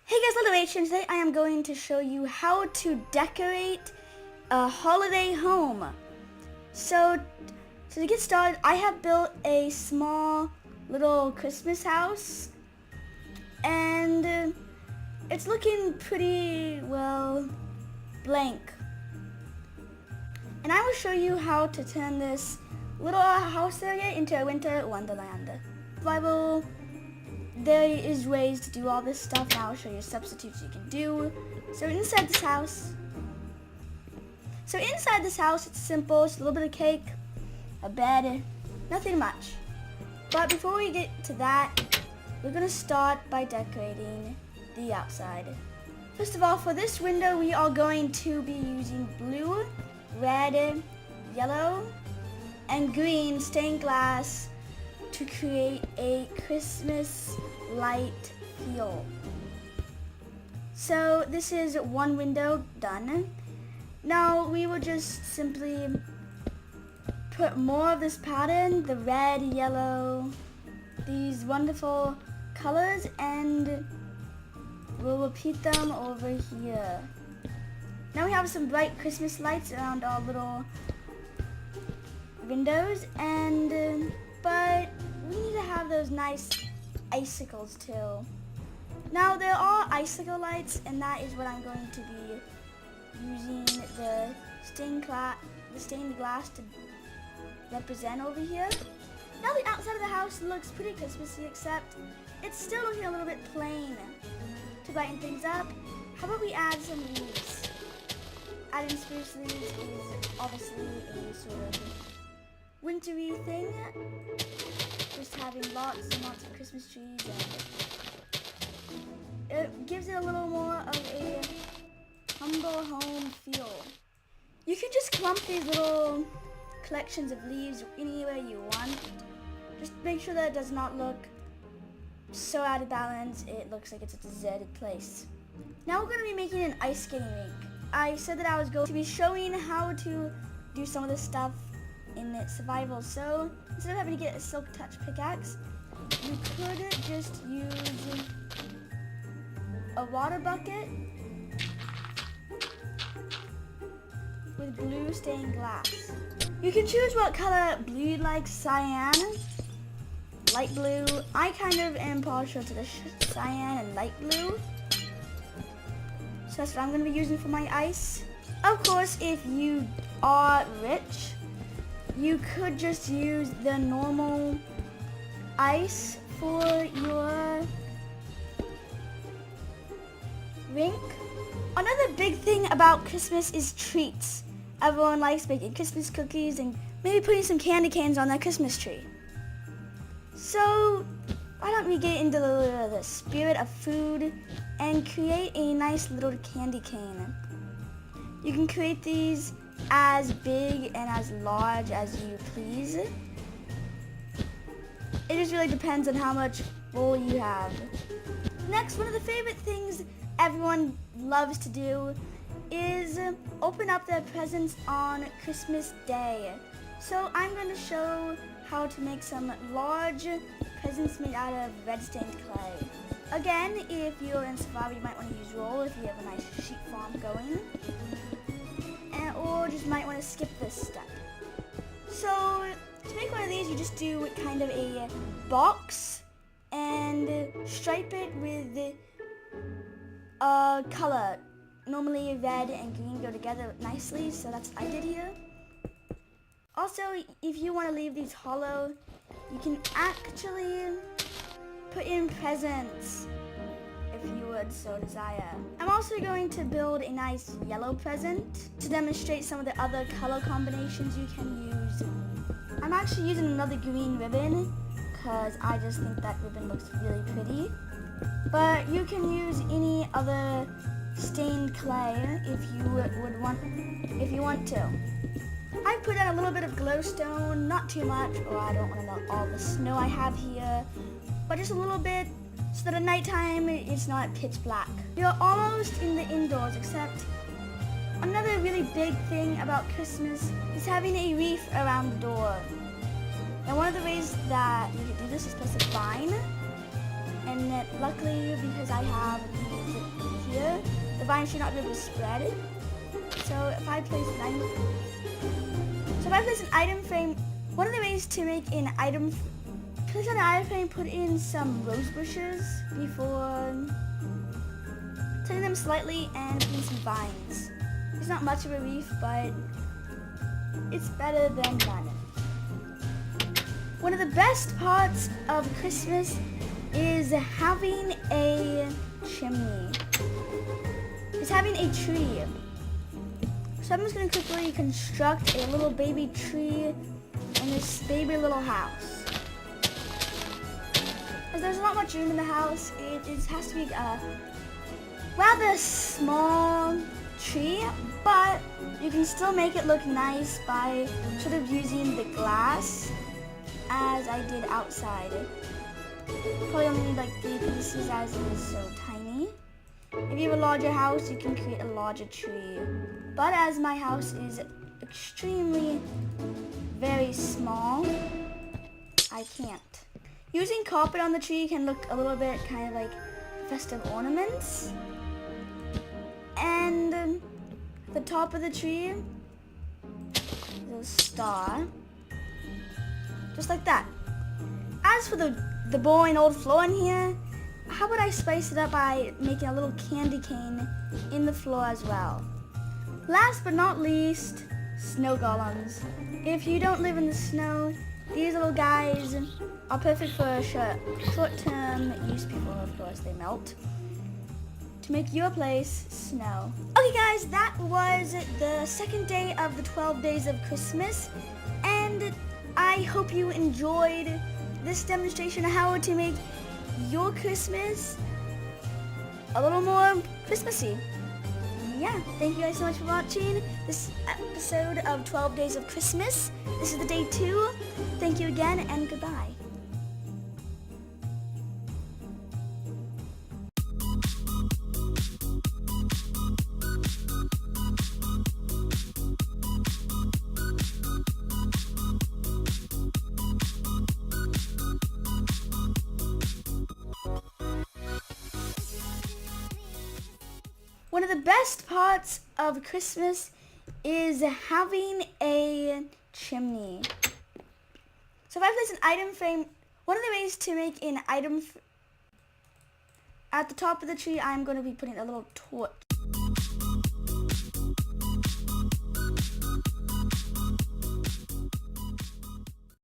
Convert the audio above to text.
Hey guys, Littlerachgamer. Today I am going to show you how to decorate a holiday home. So to get started, I have built a small little Christmas house, and it's looking pretty well blank. And I will show you how to turn this little house area into a winter wonderland. There is ways to do all this stuff, and I'll show you substitutes you can do. So inside this house, it's simple. It's a little bit of cake, a bed, nothing much. But before we get to that, we're gonna start by decorating the outside. First of all, for this window, we are going to be using blue, red, yellow, and green stained glass to create a Christmas light feel. So this is one window done. Now we will just simply put more of this pattern, the red, yellow, these wonderful colors, and we'll repeat them over here. Now we have some bright Christmas lights around our little windows, but we need to have those nice icicles too. Now there are icicle lights, and that is what I'm going to be using the stained glass to represent over here. Now the outside of the house looks pretty Christmassy, except it's still looking a little bit plain. To brighten things up, how about we add some leaves? Adding spruce leaves is obviously a sort of wintry thing. Just having lots and lots of Christmas trees, and it gives it a little more of a humble home feel. You can just clump these little collections of leaves anywhere you want. Just make sure that it does not look so out of balance it looks like it's a deserted place. Now we're going to be making an ice skating rink. I said that I was going to be showing how to do some of this stuff in its survival. So instead of having to get a silk touch pickaxe, you could just use a water bucket with blue stained glass. You can choose what color blue you like: cyan, light blue. I kind of am partial to the cyan and light blue, so that's what I'm going to be using for my ice. Of course, if you are rich, you could just use the normal ice for your rink. Another big thing about Christmas is treats. Everyone likes baking Christmas cookies and maybe putting some candy canes on their Christmas tree. So why don't we get into the spirit of food and create a nice little candy cane. You can create these as big and as large as you please. It just really depends on how much bowl you have. Next, one of the favorite things everyone loves to do is open up their presents on Christmas Day. So I'm going to show how to make some large presents made out of red stained clay. Again, if you're in survival, you might want to use roll if you have a nice sheep farm going. Or just might want to skip this step. So to make one of these, you just do kind of a box and stripe it with a color. Normally red and green go together nicely, so that's what I did here. Also, if you want to leave these hollow, you can actually put in presents if you would so desire. I'm also going to build a nice yellow present to demonstrate some of the other color combinations you can use. I'm actually using another green ribbon because I just think that ribbon looks really pretty. But you can use any other stained clay if you want to. I've put down a little bit of glowstone, not too much, or I don't want to melt all the snow I have here, but just a little bit, so that at nighttime it's not pitch black. You're almost in the indoors, except another really big thing about Christmas is having a wreath around the door. Now one of the ways that you can do this is place a vine, and luckily because I have these vines should not be able to spread. So if I place an item frame, one of the ways to make an item, place on an item frame, put in some rose bushes before turning them slightly and put in some vines. It's not much of a reef, but it's better than none. One of the best parts of Christmas is having a chimney. It's having a tree. So I'm just going to quickly construct a little baby tree in this baby little house. As there's not much room in the house, it has to be a rather small tree, but you can still make it look nice by sort of using the glass as I did outside. Probably only need like 3 pieces as it is so tiny. If you have a larger house, you can create a larger tree. But as my house is extremely very small, I can't. Using carpet on the tree can look a little bit kind of like festive ornaments. And at the top of the tree, there's a star. Just like that. As for the boring old floor in here, how about I spice it up by making a little candy cane in the floor as well. Last but not least, snow golems. If you don't live in the snow, these little guys are perfect for short-term use before, of course, they melt. To make your place snow. Okay guys, that was the second day of the 12 days of Christmas, and I hope you enjoyed this demonstration of how to make your Christmas a little more Christmassy. Yeah, thank you guys so much for watching this episode of 12 Days of Christmas. This is the day 2. Thank you again, and goodbye. One of the best parts of Christmas is having a chimney. So if I place an item frame, one of the ways to make an item, at the top of the tree, I'm going to be putting a little torch.